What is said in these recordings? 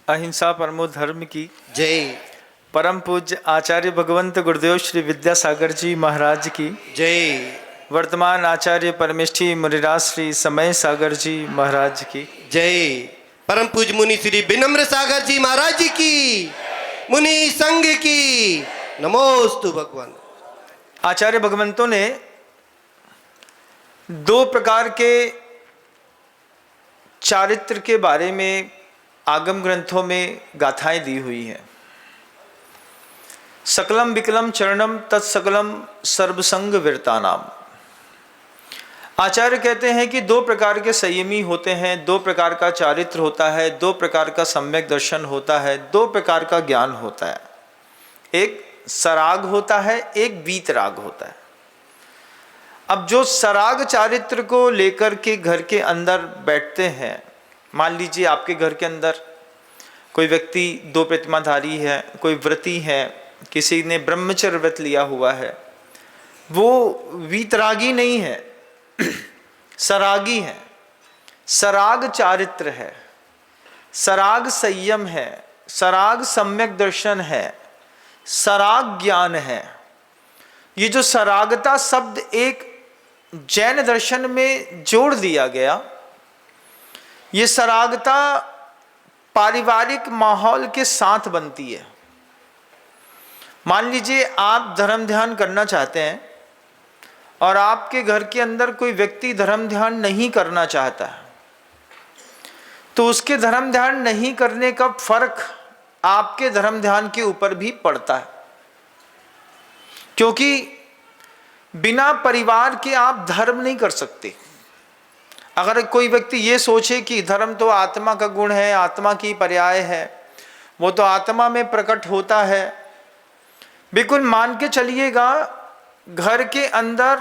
अहिंसा परमो धर्म की जय। परम पूज्य आचार्य भगवंत गुरुदेव श्री विद्यासागर जी महाराज की जय। वर्तमान आचार्य परमेष्ठी मुनिराज श्री समय सागर जी महाराज की जय। परम पूज्य मुनि श्री विनम्र सागर जी महाराज जी की, मुनि संघ की नमोस्तु भगवान। आचार्य भगवंतों ने दो प्रकार के चारित्र के बारे में आगम ग्रंथों में गाथाएं दी हुई हैं। सकलम विकलम चरणम तत्सकलम सर्वसंग विरतानाम। आचार्य कहते हैं कि दो प्रकार के संयमी होते हैं, दो प्रकार का चारित्र होता है, दो प्रकार का सम्यक दर्शन होता है, दो प्रकार का ज्ञान होता है। एक सराग होता है, एक वीतराग होता है। अब जो सराग चारित्र को लेकर के घर के अंदर बैठते हैं, मान लीजिए आपके घर के अंदर कोई व्यक्ति दो प्रतिमाधारी है, कोई व्रती है, किसी ने ब्रह्मचर्य व्रत लिया हुआ है, वो वीतरागी नहीं है, सरागी है। सराग चारित्र है, सराग संयम है, सराग सम्यक दर्शन है, सराग ज्ञान है। ये जो सरागता शब्द एक जैन दर्शन में जोड़ दिया गया, ये सरागता पारिवारिक माहौल के साथ बनती है। मान लीजिए आप धर्म ध्यान करना चाहते हैं और आपके घर के अंदर कोई व्यक्ति धर्म ध्यान नहीं करना चाहता है, तो उसके धर्म ध्यान नहीं करने का फर्क आपके धर्म ध्यान के ऊपर भी पड़ता है, क्योंकि बिना परिवार के आप धर्म नहीं कर सकते। अगर कोई व्यक्ति ये सोचे कि धर्म तो आत्मा का गुण है, आत्मा की पर्याय है, वो तो आत्मा में प्रकट होता है, बिल्कुल मान के चलिएगा घर के अंदर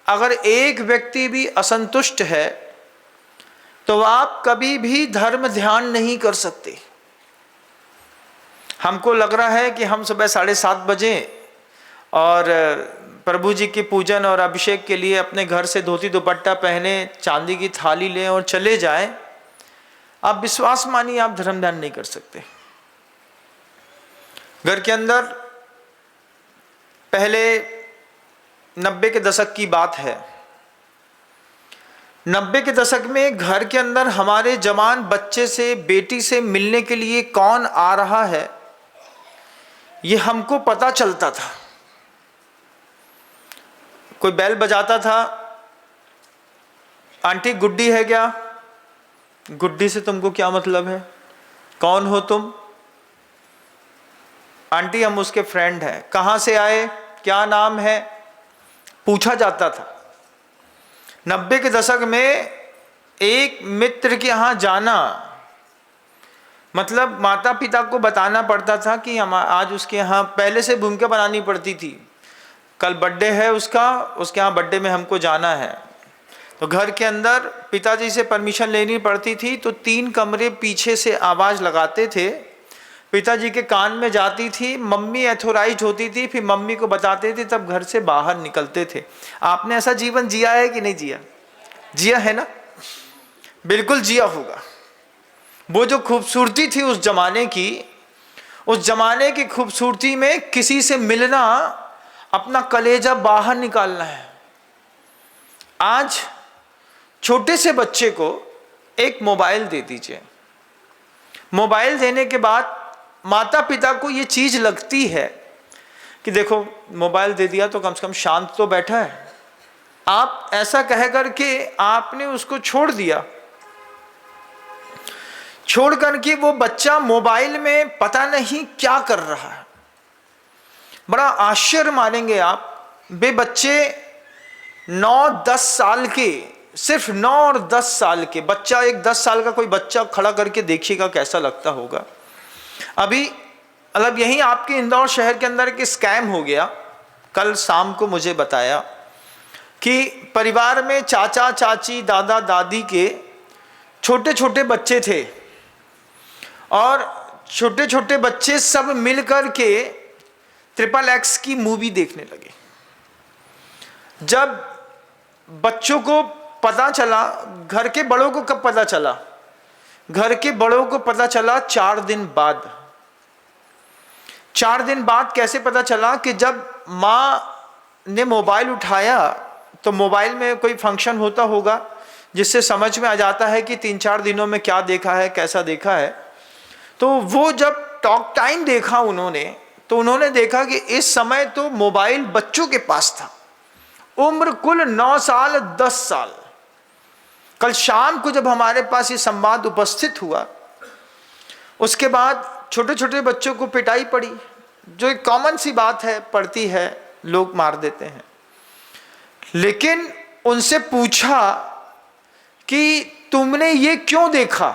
अगर एक व्यक्ति भी असंतुष्ट है तो आप कभी भी धर्म ध्यान नहीं कर सकते। हमको लग रहा है कि हम सुबह 7:30 बजे और प्रभु जी के पूजन और अभिषेक के लिए अपने घर से धोती दुपट्टा पहने, चांदी की थाली लें और चले जाएं, आप विश्वास मानिए आप धर्म ध्यान नहीं कर सकते। घर के अंदर पहले 90 के दशक की बात है। 90 के दशक में घर के अंदर हमारे जवान बच्चे से, बेटी से मिलने के लिए कौन आ रहा है ये हमको पता चलता था। कोई बैल बजाता था, आंटी गुड्डी है क्या? गुड्डी से तुमको क्या मतलब है? कौन हो तुम? आंटी हम उसके फ्रेंड हैं। कहाँ से आए? क्या नाम है? पूछा जाता था। 90 के दशक में एक मित्र के यहाँ जाना मतलब माता पिता को बताना पड़ता था कि हम आज उसके यहाँ पहले से भूमिका बनानी पड़ती थी, कल बर्थडे है उसका, उसके यहाँ बर्थडे में हमको जाना है। तो घर के अंदर पिताजी से परमिशन लेनी पड़ती थी, तो 3 कमरे पीछे से आवाज़ लगाते थे, पिताजी के कान में जाती थी, मम्मी एथोराइज होती थी, फिर मम्मी को बताते थे, तब घर से बाहर निकलते थे। आपने ऐसा जीवन जिया है कि नहीं जिया? जिया है ना? बिल्कुल जिया होगा। वो जो खूबसूरती थी उस जमाने की, उस जमाने की खूबसूरती में किसी से मिलना, अपना कलेजा बाहर निकालना है। आज छोटे से बच्चे को एक मोबाइल दे दीजिए, मोबाइल देने के बाद माता पिता को ये चीज लगती है कि देखो मोबाइल दे दिया तो कम से कम शांत तो बैठा है। आप ऐसा कह करके आपने उसको छोड़ दिया, छोड़ करके वो बच्चा मोबाइल में पता नहीं क्या कर रहा है। बड़ा आश्चर्य मानेंगे आप, वे बच्चे 9-10 साल के, सिर्फ 9 और 10 साल के बच्चा, एक 10 साल का कोई बच्चा खड़ा करके देखिएगा कैसा लगता होगा। अभी मतलब यहीं आपके इंदौर शहर के अंदर एक स्कैम हो गया। कल शाम को मुझे बताया कि परिवार में चाचा चाची, दादा दादी के छोटे छोटे बच्चे थे और छोटे छोटे बच्चे सब मिलकर के XXX की मूवी देखने लगे। जब बच्चों को पता चला, घर के बड़ों को कब पता चला घर के बड़ों को पता चला 4 दिन बाद। 4 दिन बाद कैसे पता चला? कि जब माँ ने मोबाइल उठाया तो मोबाइल में कोई फंक्शन होता होगा जिससे समझ में आ जाता है कि 3-4 दिनों में क्या देखा है, कैसा देखा है। तो वो जब टॉक टाइम देखा उन्होंने, तो उन्होंने देखा कि इस समय तो मोबाइल बच्चों के पास था। उम्र कुल 9 साल 10 साल। कल शाम को जब हमारे पास ये संवाद उपस्थित हुआ, उसके बाद छोटे छोटे बच्चों को पिटाई पड़ी, जो एक कॉमन सी बात है, पड़ती है, लोग मार देते हैं। लेकिन उनसे पूछा कि तुमने ये क्यों देखा?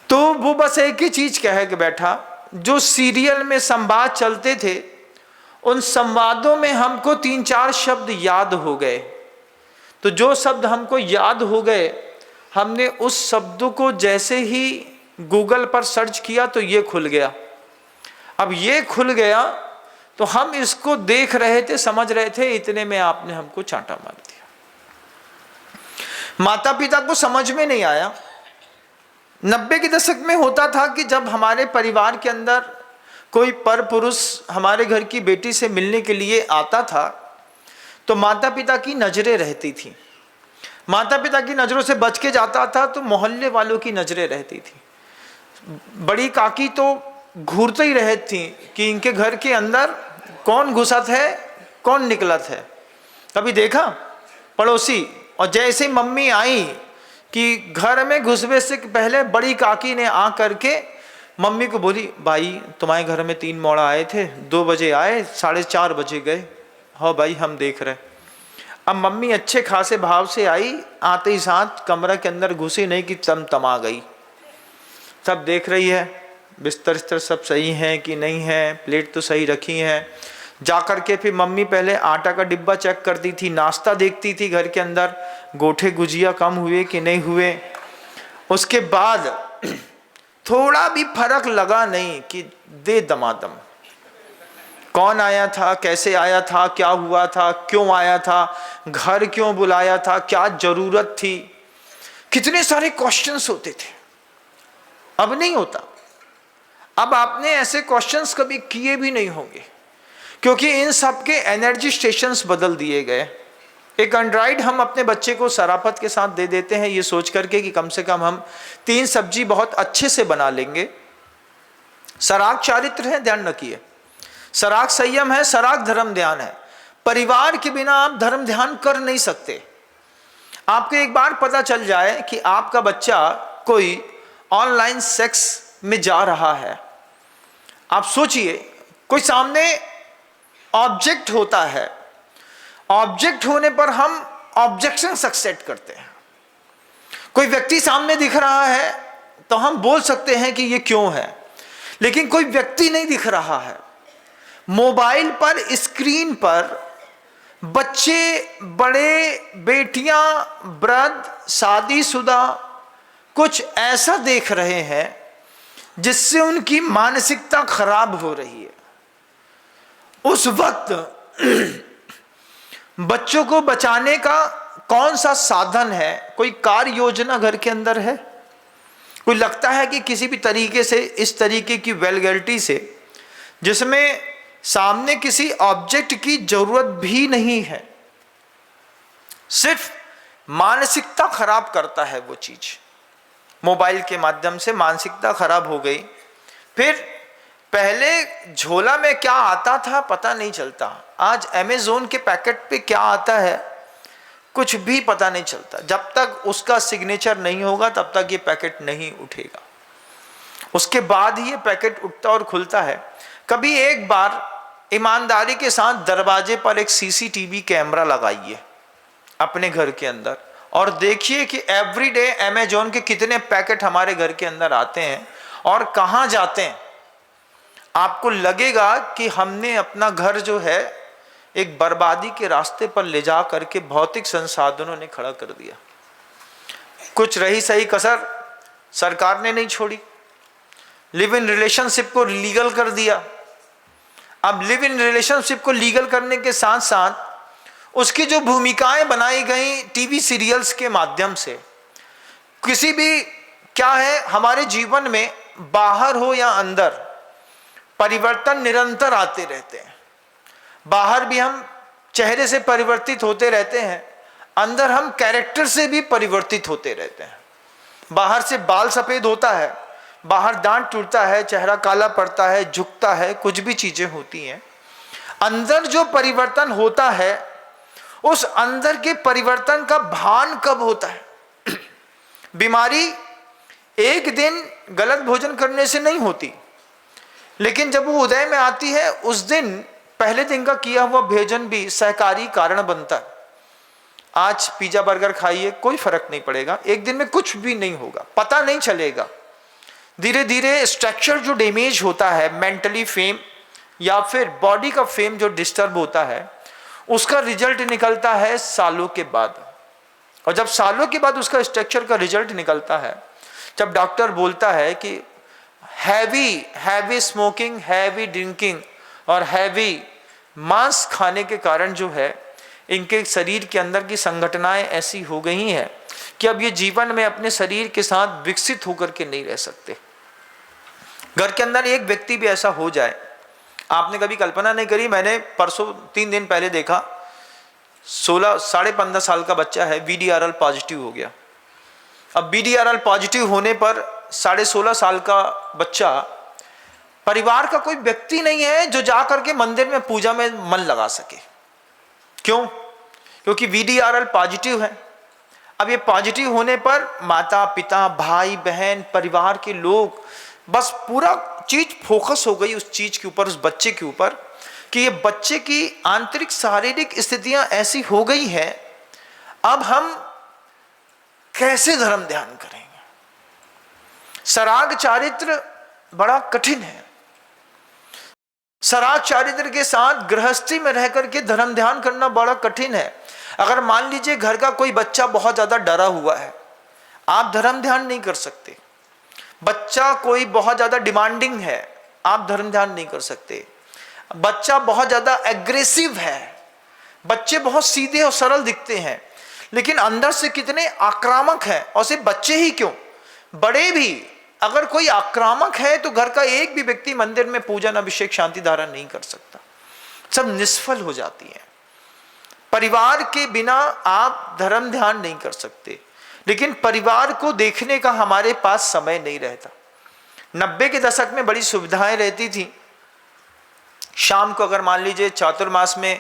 तो वो बस एक ही चीज कह के बैठा, जो सीरियल में संवाद चलते थे उन संवादों में हमको 3-4 शब्द याद हो गए। तो जो शब्द हमको याद हो गए, हमने उस शब्दों को जैसे ही गूगल पर सर्च किया तो ये खुल गया। अब ये खुल गया तो हम इसको देख रहे थे, समझ रहे थे, इतने में आपने हमको चांटा मार दिया। माता पिता को समझ में नहीं आया। 90 के दशक में होता था कि जब हमारे परिवार के अंदर कोई पर पुरुष हमारे घर की बेटी से मिलने के लिए आता था तो माता पिता की नजरें रहती थी। माता पिता की नजरों से बच के जाता था तो मोहल्ले वालों की नजरें रहती थी। बड़ी काकी तो घूरते ही रहती थी कि इनके घर के अंदर कौन घुसत है, कौन निकलत है। कभी देखा पड़ोसी? और जैसे मम्मी आई कि घर में घुसवे से पहले बड़ी काकी ने आ करके मम्मी को बोली, भाई तुम्हारे घर में 3 मौड़ा आए थे, 2 बजे आए, 4:30 बजे गए। हाँ भाई हम देख रहे। अब मम्मी अच्छे खासे भाव से आई, आते ही साथ कमरा के अंदर घुसी नहीं कि तमा गई। सब देख रही है, बिस्तर सब सही है कि नहीं है, प्लेट तो सही रखी है। जाकर के फिर मम्मी पहले आटा का डिब्बा चेक करती थी, नाश्ता देखती थी घर के अंदर, गोठे गुजिया कम हुए कि नहीं हुए। उसके बाद थोड़ा भी फर्क लगा नहीं कि दे दमादम कौन आया था, कैसे आया था, क्या हुआ था, क्यों आया था, घर क्यों बुलाया था, क्या जरूरत थी, कितने सारे क्वेश्चंस होते थे। अब नहीं होता। अब आपने ऐसे क्वेश्चंस कभी किए भी नहीं होंगे, क्योंकि इन सब के एनर्जी स्टेशंस बदल दिए गए। एक एंड्रॉइड हम अपने बच्चे को शराफत के साथ दे देते हैं, ये सोच करके कि कम से कम हम 3 सब्जी बहुत अच्छे से बना लेंगे। सराग चारित्र है, ध्यान रखिए। सराग संयम है, सराग धर्म ध्यान है। परिवार के बिना आप धर्म ध्यान कर नहीं सकते। आपको एक बार पता चल जाए कि आपका बच्चा कोई ऑनलाइन सेक्स में जा रहा है, आप सोचिए, कोई सामने ऑब्जेक्ट होता है, ऑब्जेक्ट होने पर हम ऑब्जेक्शन एक्सेप्ट करते हैं। कोई व्यक्ति सामने दिख रहा है तो हम बोल सकते हैं कि ये क्यों है, लेकिन कोई व्यक्ति नहीं दिख रहा है। मोबाइल पर, स्क्रीन पर बच्चे, बड़े, बेटियां, वृद्ध, शादीशुदा कुछ ऐसा देख रहे हैं जिससे उनकी मानसिकता खराब हो रही है। उस वक्त बच्चों को बचाने का कौन सा साधन है? कोई कार्य योजना घर के अंदर है? कोई लगता है कि किसी भी तरीके से, इस तरीके की वल्गैरिटी से, जिसमें सामने किसी ऑब्जेक्ट की जरूरत भी नहीं है, सिर्फ मानसिकता खराब करता है वो चीज। मोबाइल के माध्यम से मानसिकता खराब हो गई। फिर पहले झोला में क्या आता था पता नहीं चलता, आज अमेज़न के पैकेट पे क्या आता है कुछ भी पता नहीं चलता। जब तक उसका सिग्नेचर नहीं होगा तब तक ये पैकेट नहीं उठेगा, उसके बाद ही ये पैकेट उठता और खुलता है। कभी एक बार ईमानदारी के साथ दरवाजे पर एक सीसीटीवी कैमरा लगाइए अपने घर के अंदर और देखिए कि एवरीडे अमेज़न के कितने पैकेट हमारे घर के अंदर आते हैं और कहाँ जाते हैं। आपको लगेगा कि हमने अपना घर जो है एक बर्बादी के रास्ते पर ले जा करके भौतिक संसाधनों ने खड़ा कर दिया। कुछ रही सही कसर सरकार ने नहीं छोड़ी। लिव इन रिलेशनशिप को लीगल कर दिया। अब लिव इन रिलेशनशिप को लीगल करने के साथ साथ उसकी जो भूमिकाएं बनाई गई टीवी सीरियल्स के माध्यम से, किसी भी क्या है हमारे जीवन में, बाहर हो या अंदर, परिवर्तन निरंतर आते रहते हैं। बाहर भी हम चेहरे से परिवर्तित होते रहते हैं, अंदर हम कैरेक्टर से भी परिवर्तित होते रहते हैं। बाहर से बाल सफेद होता है, बाहर दांत टूटता है, चेहरा काला पड़ता है, झुकता है, कुछ भी चीजें होती हैं। अंदर जो परिवर्तन होता है, उस अंदर के परिवर्तन का भान कब होता है? बीमारी एक दिन गलत भोजन करने से नहीं होती, लेकिन जब वो उदय में आती है, उस दिन पहले दिन का किया हुआ भोजन भी सहकारी कारण बनता है। आज पिज्जा बर्गर खाइए, कोई फर्क नहीं पड़ेगा, एक दिन में कुछ भी नहीं होगा, पता नहीं चलेगा। धीरे धीरे स्ट्रक्चर जो डैमेज होता है, मेंटली फेम या फिर बॉडी का फेम जो डिस्टर्ब होता है, उसका रिजल्ट निकलता है सालों के बाद। और जब सालों के बाद उसका स्ट्रक्चर का रिजल्ट निकलता है, जब डॉक्टर बोलता है कि हैवी स्मोकिंग, हैवी ड्रिंकिंग और हैवी मांस खाने के कारण जो है इनके शरीर के अंदर की संघटनाएं ऐसी हो गई हैं कि अब ये जीवन में अपने शरीर के साथ विकसित होकर के नहीं रह सकते। घर के अंदर एक व्यक्ति भी ऐसा हो जाए, आपने कभी कल्पना नहीं करी, मैंने परसों 3 दिन पहले देखा, 15 साल का बच्चा है, VDRL पॉजिटिव हो गया। अब VDRL पॉजिटिव होने पर 16.5 साल का बच्चा, परिवार का कोई व्यक्ति नहीं है जो जा करके मंदिर में पूजा में मन लगा सके। क्यों? क्योंकि VDRL पॉजिटिव है। अब ये पॉजिटिव होने पर माता पिता, भाई बहन, परिवार के लोग, बस पूरा चीज फोकस हो गई उस चीज के ऊपर, उस बच्चे के ऊपर, कि ये बच्चे की आंतरिक शारीरिक स्थितियां ऐसी हो गई हैं, अब हम कैसे धर्म ध्यान करेंगे? सराग चारित्र बड़ा कठिन है। सराग चारित्र के साथ गृहस्थी में रह करके धर्म ध्यान करना बड़ा कठिन है। अगर मान लीजिए घर का कोई बच्चा बहुत ज्यादा डरा हुआ है, आप धर्म ध्यान नहीं कर सकते। बच्चा कोई बहुत ज्यादा डिमांडिंग है, आप धर्म ध्यान नहीं कर सकते। बच्चा बहुत ज्यादा एग्रेसिव है, बच्चे बहुत सीधे और सरल दिखते हैं, लेकिन अंदर से कितने आक्रामक हैं। और सिर्फ बच्चे ही क्यों, बड़े भी अगर कोई आक्रामक है तो घर का एक भी व्यक्ति मंदिर में पूजन, अभिषेक, शांति धारा नहीं कर सकता, सब निष्फल हो जाती है। परिवार के बिना आप धर्म ध्यान नहीं कर सकते, लेकिन परिवार को देखने का हमारे पास समय नहीं रहता। 90 के दशक में बड़ी सुविधाएं रहती थी। शाम को अगर मान लीजिए चातुर्मास में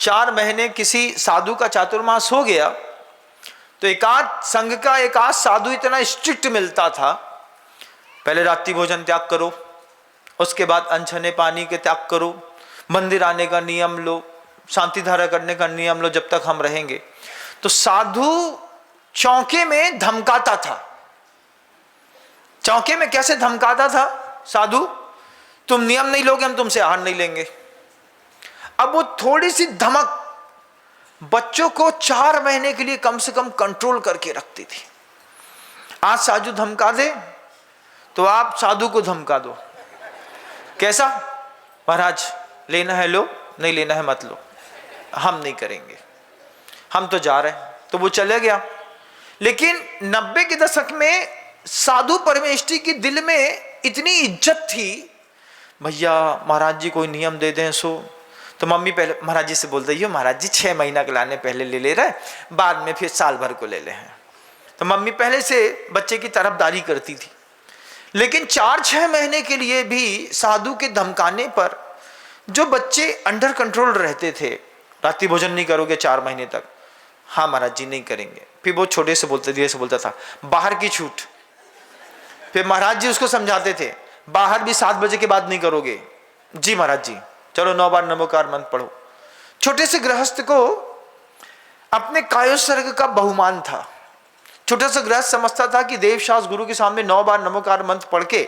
4 महीने किसी साधु का चातुर्मास हो गया, तो एकाध संघ का एकाध साधु इतना स्ट्रिक्ट मिलता था, पहले रात्रि भोजन त्याग करो, उसके बाद अनछने पानी के त्याग करो, मंदिर आने का नियम लो, शांति धारा करने का नियम लो, जब तक हम रहेंगे। तो साधु चौके में धमकाता था। चौके में कैसे धमकाता था साधु? तुम नियम नहीं लोगे, हम तुमसे आहार नहीं लेंगे। अब वो थोड़ी सी धमक बच्चों को 4 महीने के लिए कम से कम कंट्रोल करके रखती थी। आज साधु धमका दे तो आप साधु को धमका दो। कैसा? महाराज लेना है लो, नहीं लेना है मत लो, हम नहीं करेंगे, हम तो जा रहे हैं। तो वो चले गया। लेकिन 90 के दशक में साधु परमेष्ठी की दिल में इतनी इज्जत थी, भैया महाराज जी कोई नियम दे दें सो, तो मम्मी पहले महाराज जी से बोल रही हो, महाराज जी 6 महीना के लाने पहले ले रहे, बाद में फिर साल भर को ले ले हैं। तो मम्मी पहले से बच्चे की तरफदारी करती थी। लेकिन 4-6 महीने के लिए भी साधु के धमकाने पर जो बच्चे अंडर कंट्रोल रहते थे, रात्रि भोजन नहीं करोगे 4 महीने तक, हाँ महाराज जी नहीं करेंगे। फिर वो छोटे से बोलते, धीरे से बोलता था, बाहर की छूट। फिर महाराज जी उसको समझाते थे, बाहर भी 7 बजे के बाद नहीं करोगे। जी महाराज जी, चलो 9 बार नमोकार मंत्र पढ़ो। छोटे से गृहस्थ को अपने कायोसर्ग का बहुमान था। छोटा सा गृहस्थ समझता था कि देवशास्त्र गुरु के सामने 9 बार नमोकार मंत्र पढ़ के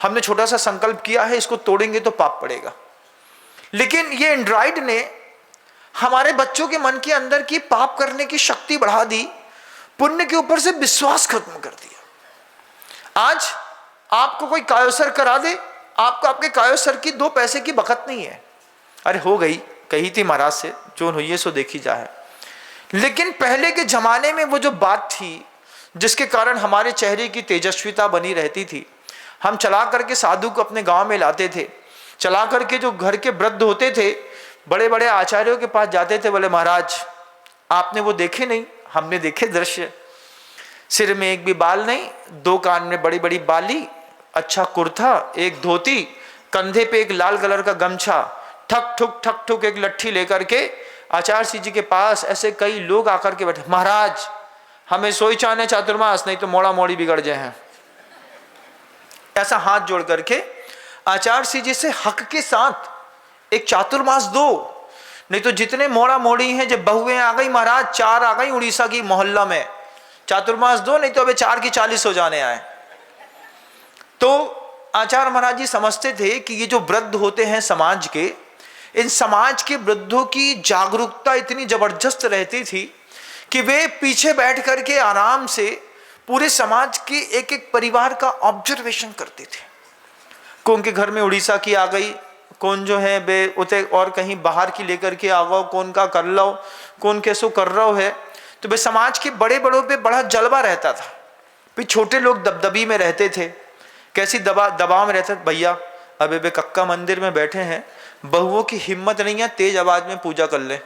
हमने छोटा सा संकल्प किया है, इसको तोड़ेंगे तो पाप पड़ेगा। लेकिन ये एंड्रॉइड ने हमारे बच्चों के मन के अंदर की पाप करने की शक्ति बढ़ा दी, पुण्य के ऊपर से विश्वास खत्म कर दिया। आज आपको कोई कायोसर करा दे, आपको आपके कायोसर की 2 पैसे की बखत नहीं है। अरे हो गई, कही थी महाराज से, जो हुई है सो देखी जाए। लेकिन पहले के जमाने में वो जो बात थी, जिसके कारण हमारे चेहरे की तेजस्विता बनी रहती थी। हम चला करके साधु को अपने गांव में लाते थे। चला करके जो घर के वृद्ध होते थे, बड़े बड़े आचार्यों के पास जाते थे, बोले महाराज आपने वो देखे नहीं? हमने देखे दृश्य। सिर में एक भी बाल नहीं, 2 कान में बड़ी बड़ी बाली, अच्छा कुर्ता, एक धोती, कंधे पे एक लाल कलर का गमछा, ठक ठुक एक लट्ठी लेकर के आचार्य जी के पास ऐसे कई लोग आकर के बैठे, महाराज हमें सोई चाने चातुर्मास, नहीं तो मोड़ा मोड़ी बिगड़ जाए हैं। ऐसा हाथ जोड़ करके आचार्य जी से हक के साथ एक चातुर्मास दो, नहीं तो जितने मोड़ा मोड़ी हैं, जब बहुएं आ गई महाराज, 4 आ गई उड़ीसा की मोहल्ला में, चातुर्मास दो, नहीं तो अबे 4 की 40 हो जाने आए। तो आचार्य महाराज जी समझते थे कि ये जो वृद्ध होते हैं समाज के, इन समाज के वृद्धों की जागरूकता इतनी जबरदस्त रहती थी कि वे पीछे बैठ करके आराम से पूरे समाज के एक एक परिवार का ऑब्जर्वेशन करते थे। कौन के घर में उड़ीसा की आ गई, कौन जो है बे उते और कहीं बाहर की लेकर के आ गो, कौन का कर लो, कौन कैसो कर रहा है। तो वे समाज के बड़े बड़ों पे बड़ा जलवा रहता था। फिर छोटे लोग दबदबी में रहते थे, कैसी दबाव में रहते थे, भैया अबे वे कक्का मंदिर में बैठे हैं, बहुओं की हिम्मत नहीं है तेज आवाज में पूजा कर ले।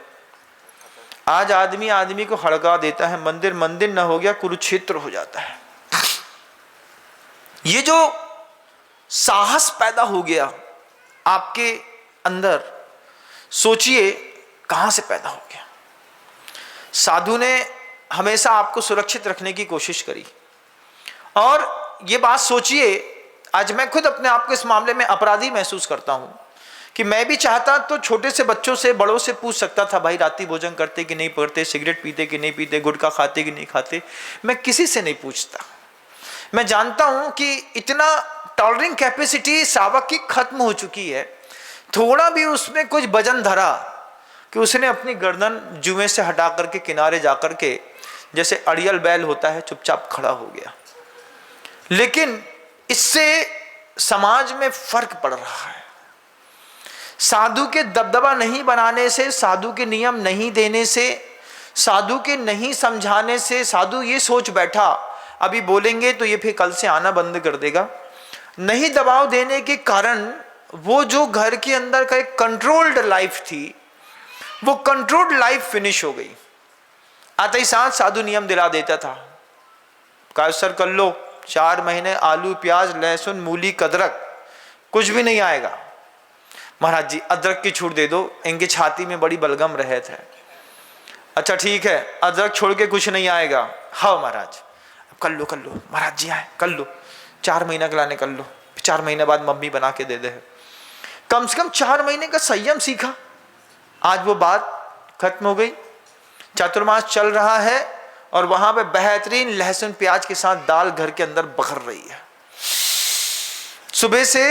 आज आदमी आदमी को हड़का देता है, मंदिर मंदिर न हो गया कुरुक्षेत्र हो जाता है। ये जो साहस पैदा हो गया आपके अंदर, सोचिए कहां से पैदा हो गया। साधु ने हमेशा आपको सुरक्षित रखने की कोशिश करी। और ये बात सोचिए, आज मैं खुद अपने आप को इस मामले में अपराधी महसूस करता हूं कि मैं भी चाहता तो छोटे से बच्चों से, बड़ों से पूछ सकता था, भाई रात्रि भोजन करते कि नहीं करते, सिगरेट पीते कि नहीं पीते, गुटखा खाते कि नहीं खाते। मैं किसी से नहीं पूछता। मैं जानता हूं कि इतना टॉलरिंग कैपेसिटी सावक की खत्म हो चुकी है। थोड़ा भी उसमें कुछ वजन धरा कि उसने अपनी गर्दन जुए से हटा करके किनारे जाकर के, जैसे अड़ियल बैल होता है, चुपचाप खड़ा हो गया। लेकिन इससे समाज में फर्क पड़ रहा है। साधु के दबदबा नहीं बनाने से, साधु के नियम नहीं देने से, साधु के नहीं समझाने से, साधु ये सोच बैठा अभी बोलेंगे तो ये फिर कल से आना बंद कर देगा, नहीं दबाव देने के कारण वो जो घर के अंदर का एक कंट्रोल्ड लाइफ थी, वो कंट्रोल्ड लाइफ फिनिश हो गई। आते ही साथ साधु नियम दिला देता था, कायसर कर लो, 4 महीने आलू प्याज लहसुन मूली कदरक कुछ भी नहीं आएगा। महाराज जी अदरक की छूट दे दो, इनकी छाती में बड़ी बलगम रहत है। अच्छा ठीक है, अदरक छोड़ के कुछ नहीं आएगा। हाँ महाराज कर लो महाराज जी आए कर लो, 4 महीना के लाने कर लो, 4 महीने बाद मम्मी बना के दे दे। कम से कम 4 महीने का संयम सीखा। आज वो बात खत्म हो गई। चातुर्मास चल रहा है और वहां पे बेहतरीन लहसुन प्याज के साथ दाल घर के अंदर बखर रही है। सुबह से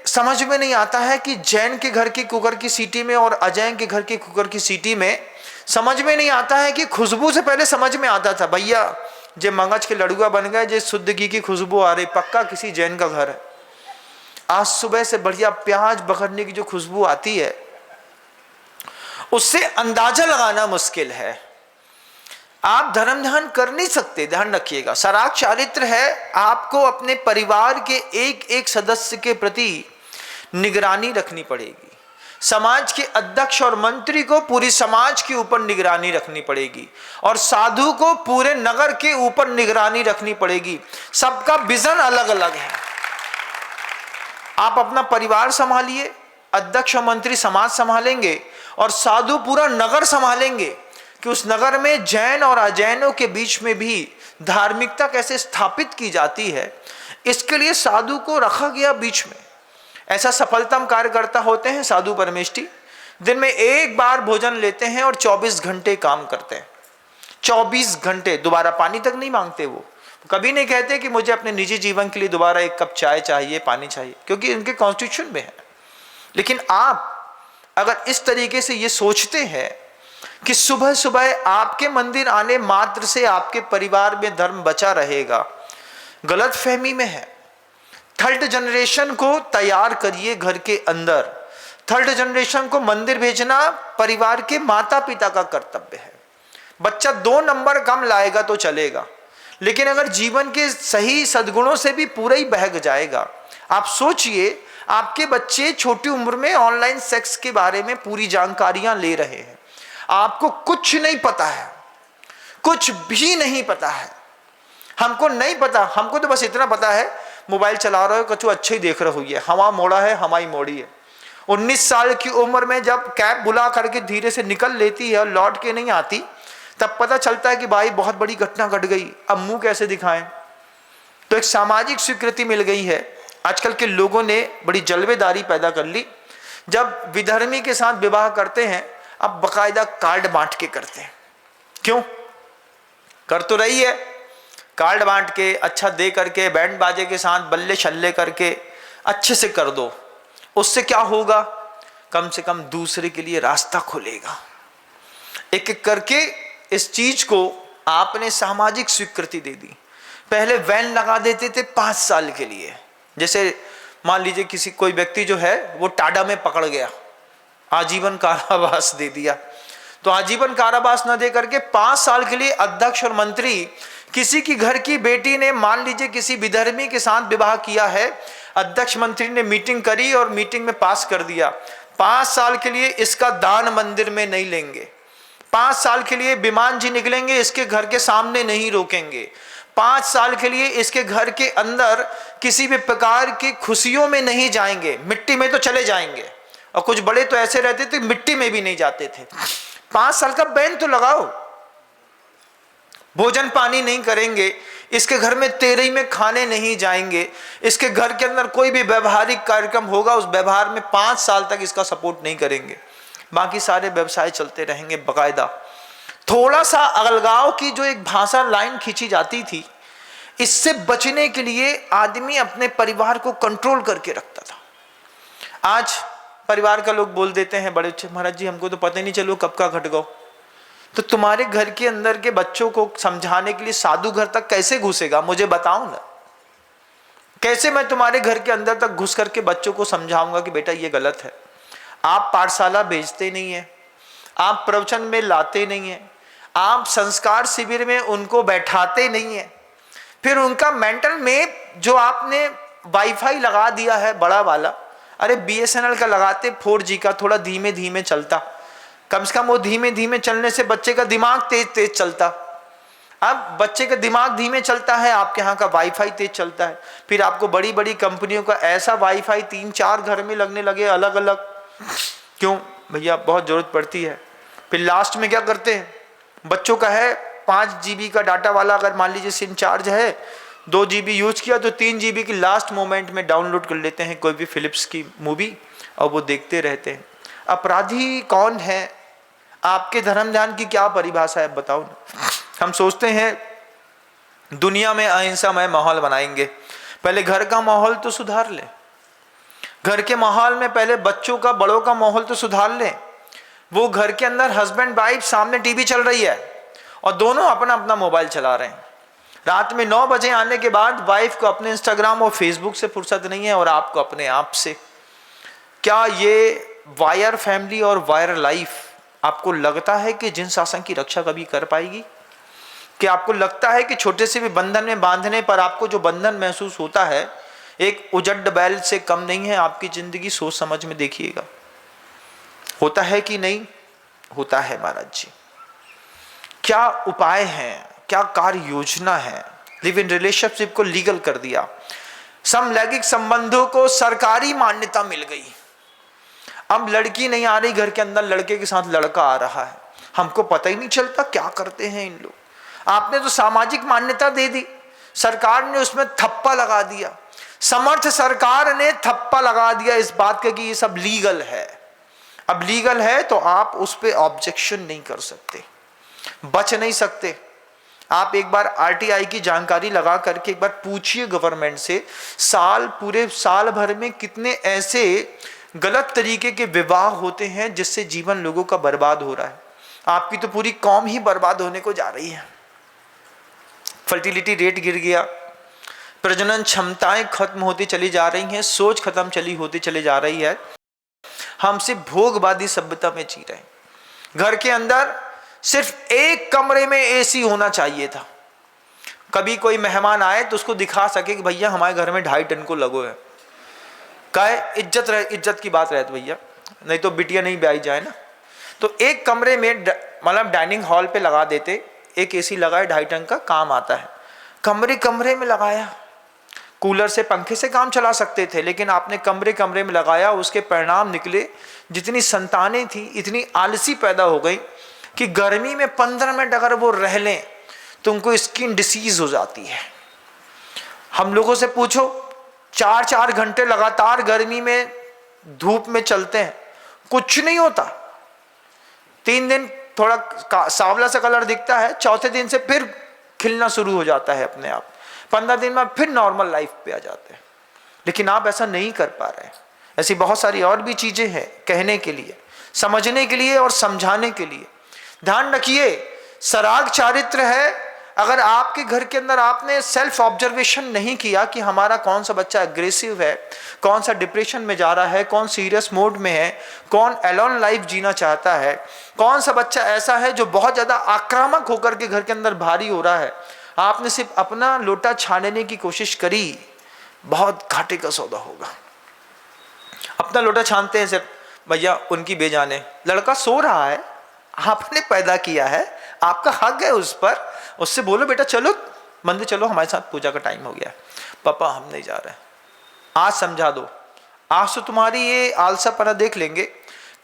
समझ में नहीं आता है कि जैन के घर की कुकर की सीटी में और अजैन के घर की कुकर की सीटी में समझ में नहीं आता है कि खुशबू से पहले समझ में आता था, भैया जे मगज के लड़ुआ बन गए, जे शुद्ध घी की खुशबू आ रही, पक्का किसी जैन का घर है। आज सुबह से बढ़िया प्याज बखरने की जो खुशबू आती है, उससे अंदाजा लगाना मुश्किल है। आप धर्म ध्यान कर नहीं सकते, ध्यान रखिएगा। सराग चारित्र है, आपको अपने परिवार के एक एक सदस्य के प्रति निगरानी रखनी पड़ेगी। समाज के अध्यक्ष और मंत्री को पूरी समाज के ऊपर निगरानी रखनी पड़ेगी और साधु को पूरे नगर के ऊपर निगरानी रखनी पड़ेगी। सबका विजन अलग अलग है। आप अपना परिवार संभालिए, अध्यक्ष और मंत्री समाज संभालेंगे और साधु पूरा नगर संभालेंगे कि उस नगर में जैन और अजैनों के बीच में भी धार्मिकता कैसे स्थापित की जाती है, इसके लिए साधु को रखा गया बीच में। ऐसा सफलतम कार्यकर्ता होते हैं साधु परमेष्ठी, दिन में 1 बार भोजन लेते हैं और 24 घंटे काम करते हैं। 24 घंटे, दोबारा पानी तक नहीं मांगते। वो कभी नहीं कहते कि मुझे अपने निजी जीवन के लिए दोबारा 1 कप चाय चाहिए, पानी चाहिए, क्योंकि उनके कॉन्स्टिट्यूशन में है। लेकिन आप अगर इस तरीके से ये सोचते हैं कि सुबह सुबह आपके मंदिर आने मात्र से आपके परिवार में धर्म बचा रहेगा, गलत फहमी में है। 3rd जनरेशन को तैयार करिए घर के अंदर। 3rd जनरेशन को मंदिर भेजना परिवार के माता पिता का कर्तव्य है। बच्चा 2 नंबर कम लाएगा तो चलेगा, लेकिन अगर जीवन के सही सद्गुणों से भी पूरा ही बहक जाएगा। आप सोचिए, आपके बच्चे छोटी उम्र में ऑनलाइन सेक्स के बारे में पूरी जानकारियां ले रहे हैं, आपको कुछ नहीं पता है, कुछ भी नहीं पता है। हमको नहीं पता, हमको तो बस इतना पता है मोबाइल चला रहे हो, कछु अच्छे ही देख रहे हो, ये हवा मोड़ा है, हमारी मोड़ी है। 19 साल की उम्र में जब कैब बुला करके धीरे से निकल लेती है और लौट के नहीं आती, तब पता चलता है कि भाई बहुत बड़ी घटना घट गई, अब मुंह कैसे दिखाएं। तो एक सामाजिक स्वीकृति मिल गई है। आजकल के लोगों ने बड़ी जलवेदारी पैदा कर ली। जब विधर्मी के साथ विवाह करते हैं, अब बकायदा कार्ड बांट के करते हैं। क्यों? कर तो रही है, कार्ड बांट के, अच्छा दे करके, बैंड बाजे के साथ बल्ले छल्ले करके अच्छे से कर दो। उससे क्या होगा? कम से कम दूसरे के लिए रास्ता खुलेगा। एक एक करके इस चीज को आपने सामाजिक स्वीकृति दे दी। पहले वैन लगा देते थे 5 साल के लिए। जैसे मान लीजिए किसी कोई व्यक्ति जो है वो टाडा में पकड़ गया, आजीवन कारावास दे दिया। तो आजीवन कारावास न दे करके 5 साल के लिए अध्यक्ष और मंत्री, किसी की घर की बेटी ने मान लीजिए किसी विधर्मी के साथ विवाह किया है, अध्यक्ष मंत्री ने मीटिंग करी और मीटिंग में पास कर दिया, 5 साल के लिए इसका दान मंदिर में नहीं लेंगे, 5 साल के लिए विमान जी निकलेंगे इसके घर के सामने नहीं रोकेंगे, 5 साल के लिए इसके घर के अंदर किसी भी प्रकार की खुशियों में नहीं जाएंगे, मिट्टी में तो चले जाएंगे। और कुछ बड़े तो ऐसे रहते थे मिट्टी में भी नहीं जाते थे। 5 साल का बैन तो लगाओ। भोजन पानी नहीं करेंगे, इसके घर में तेरही में खाने नहीं जाएंगे, इसके घर के अंदर कोई भी व्यवहारिक कार्यक्रम होगा उस व्यवहार में 5 साल तक इसका सपोर्ट नहीं करेंगे, बाकी सारे व्यवसाय चलते रहेंगे बकायदा। थोड़ा सा अलगाव की जो एक भाषा लाइन खींची जाती थी, इससे बचने के लिए आदमी अपने परिवार को कंट्रोल करके रखता था। आज परिवार का लोग बोल देते हैं बड़े अच्छे, महाराज जी हमको तो पता ही नहीं चलो कब का घट गो। तो तुम्हारे घर के अंदर के बच्चों को समझाने के लिए साधु घर तक कैसे घुसेगा, मुझे बताओ ना। कैसे मैं तुम्हारे घर के अंदर तक घुस करके बच्चों को समझाऊंगा कि बेटा ये गलत है। आप पाठशाला भेजते नहीं है, आप प्रवचन में लाते नहीं है, आप संस्कार शिविर में उनको बैठाते नहीं है, फिर उनका मेंटल में जो आपने वाईफाई लगा दिया है बड़ा वाला, अरे BSNL का लगाते 4G का, थोड़ा धीमे धीमे चलता, कम से कम वो धीमे धीमे चलने से बच्चे का दिमाग तेज तेज चलता। अब बच्चे का दिमाग धीमे चलता है, आपके यहाँ का वाईफाई तेज चलता है, फिर आपको बड़ी बड़ी कंपनियों का ऐसा वाईफाई 3-4 घर में लगने लगे अलग अलग। क्यों भैया? बहुत जरूरत पड़ती है। फिर लास्ट में क्या करते हैं, बच्चों का है 5 GB का डाटा वाला, अगर मान लीजिए सिम चार्ज है, 2 GB यूज किया तो 3 GB की लास्ट मोमेंट में डाउनलोड कर लेते हैं कोई भी फिलिप्स की मूवी और वो देखते रहते हैं। अपराधी कौन है? आपके धर्म ध्यान की क्या परिभाषा है बताओ ना। हम सोचते हैं दुनिया में अहिंसामय माहौल बनाएंगे, पहले घर का माहौल तो सुधार ले, घर के माहौल में पहले बच्चों का बड़ों का माहौल तो सुधार ले। वो घर के अंदर हस्बैंड वाइफ सामने टीवी चल रही है और दोनों अपना अपना मोबाइल चला रहे हैं। रात में 9 बजे आने के बाद वाइफ को अपने इंस्टाग्राम और फेसबुक से फुर्सत नहीं है और आपको अपने आप से। क्या ये वायर फैमिली और वायर लाइफ आपको लगता है कि जिन शासन की रक्षा कभी कर पाएगी? कि आपको लगता है कि छोटे से भी बंधन में बांधने पर आपको जो बंधन महसूस होता है एक उजड़ बैल से कम नहीं है? आपकी जिंदगी सोच समझ में देखिएगा, होता है कि नहीं होता है? महाराज जी क्या उपाय हैं, क्या कार्य योजना है? लिव इन रिलेशनशिप को लीगल कर दिया, समलैंगिक संबंधों को सरकारी मान्यता मिल गई। अब लड़की नहीं आ रही घर के अंदर, लड़के के साथ लड़का आ रहा है, हमको पता ही नहीं चलता क्या करते हैं इन लोग। आपने तो सामाजिक मान्यता दे दी, सरकार ने उसमें थप्पा लगा दिया, समर्थ सरकार ने थप्पा लगा दिया इस बात का कि ये सब लीगल है। अब लीगल है तो आप उस पर ऑब्जेक्शन नहीं कर सकते, बच नहीं सकते। आप एक बार RTI की जानकारी लगा करके एक बार पूछिए गवर्नमेंट से, पूरे साल भर में कितने ऐसे गलत तरीके के विवाह होते हैं जिससे जीवन लोगों का बर्बाद हो रहा है। आपकी तो पूरी कौम ही बर्बाद होने को जा रही है। फर्टिलिटी रेट गिर गया, प्रजनन क्षमताएं खत्म होती चली जा रही हैं, सोच खत्म होती चली जा रही है। हम सिर्फ भोगवादी सभ्यता में जी रहे हैं। घर के अंदर सिर्फ एक कमरे में AC होना चाहिए था, कभी कोई मेहमान आए तो उसको दिखा सके कि भैया हमारे घर में 2.5 टन को लगो है, कहे इज्जत की बात रहे तो भैया, नहीं तो बिटिया नहीं ब्याई जाए ना। तो एक कमरे में मतलब डाइनिंग हॉल पे लगा देते, एक एसी लगाए 2.5 टन का, काम आता है। कमरे कमरे में लगाया, कूलर से पंखे से काम चला सकते थे, लेकिन आपने कमरे कमरे में लगाया। उसके परिणाम निकले, जितनी संतानें थी इतनी आलसी पैदा हो गई कि गर्मी में 15 मिनट अगर वो रह लें तो उनको स्किन डिसीज हो जाती है। हम लोगों से पूछो, 4-4 घंटे लगातार गर्मी में धूप में चलते हैं, कुछ नहीं होता। 3 दिन थोड़ा सांवला सा कलर दिखता है, चौथे दिन से फिर खिलना शुरू हो जाता है अपने आप, 15 दिन में फिर नॉर्मल लाइफ पे आ जाते हैं। लेकिन आप ऐसा नहीं कर पा रहे। ऐसी बहुत सारी और भी चीजें हैं कहने के लिए, समझने के लिए और समझाने के लिए। ध्यान रखिए, सराग चारित्र है। अगर आपके घर के अंदर आपने सेल्फ ऑब्जर्वेशन नहीं किया कि हमारा कौन सा बच्चा एग्रेसिव है, कौन सा डिप्रेशन में जा रहा है, कौन सीरियस मोड में है, कौन एलोन लाइफ जीना चाहता है, कौन सा बच्चा ऐसा है जो बहुत ज़्यादा आक्रामक होकर के घर के अंदर भारी हो रहा है, आपने सिर्फ अपना लोटा छानने की कोशिश करी, बहुत घाटे का सौदा होगा। अपना लोटा छानते हैं सिर्फ, भैया उनकी बेजाने, लड़का सो रहा है, आपने पैदा किया है, आपका हक है उस पर, उससे बोलो बेटा चलो मंदिर चलो, हमारे साथ पूजा का टाइम हो गया है। पापा हम नहीं जा रहे, आज समझा दो, आज तो तुम्हारी ये आलसापना देख लेंगे,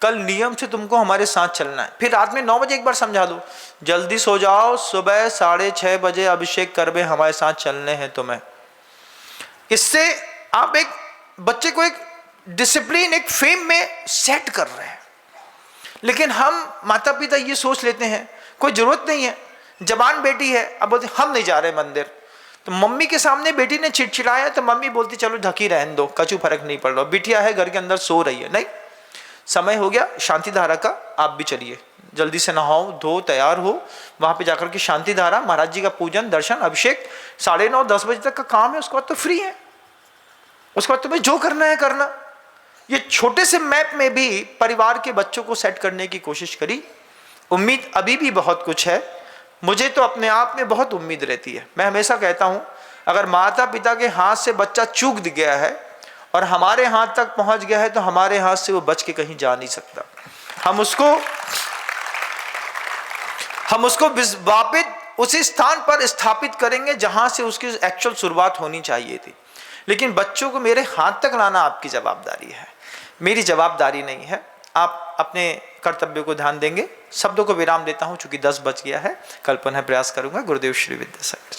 कल नियम से तुमको हमारे साथ चलना है। फिर रात में 9 बजे एक बार समझा दो, जल्दी सो जाओ, सुबह 6:30 बजे अभिषेक करवे हमारे साथ चलने हैं तुम्हें। इससे आप एक बच्चे को एक डिसिप्लिन, एक फेम में सेट कर रहे हैं। लेकिन हम माता पिता ये सोच लेते हैं कोई जरूरत नहीं है, जवान बेटी है, अब बोलते हम नहीं जा रहे मंदिर। तो मम्मी के सामने बेटी ने चिड़चिड़ाया तो मम्मी बोलती चलो ढकी रहने दो, कछु फर्क नहीं पड़ रहा, बिटिया है घर के अंदर सो रही है। नहीं, समय हो गया शांति धारा का, आप भी चलिए, जल्दी से नहाओ धो तैयार हो, वहां पे जाकर के शांति धारा, महाराज जी का पूजन दर्शन अभिषेक, 9:30-10 बजे तक का काम है, उसके बाद तो फ्री है, उसके बाद तुम्हें जो करना है करना। ये छोटे से मैप में भी परिवार के बच्चों को सेट करने की कोशिश करी। उम्मीद अभी भी बहुत कुछ है, मुझे तो अपने आप में बहुत उम्मीद रहती है। मैं हमेशा कहता हूं, अगर माता पिता के हाथ से बच्चा चूक गया है और हमारे हाथ तक पहुंच गया है तो हमारे हाथ से वो बच के कहीं जा नहीं सकता। हम उसको वापिस उसी स्थान पर स्थापित करेंगे जहां से उसकी एक्चुअल शुरुआत होनी चाहिए थी। लेकिन बच्चों को मेरे हाथ तक लाना आपकी जवाबदारी है, मेरी जवाबदारी नहीं है। आप अपने कर्तव्य को ध्यान देंगे। शब्दों को विराम देता हूं, चूंकि 10 बज गया है। कल पुनः प्रयास करूंगा। गुरुदेव श्री विद्यासागर।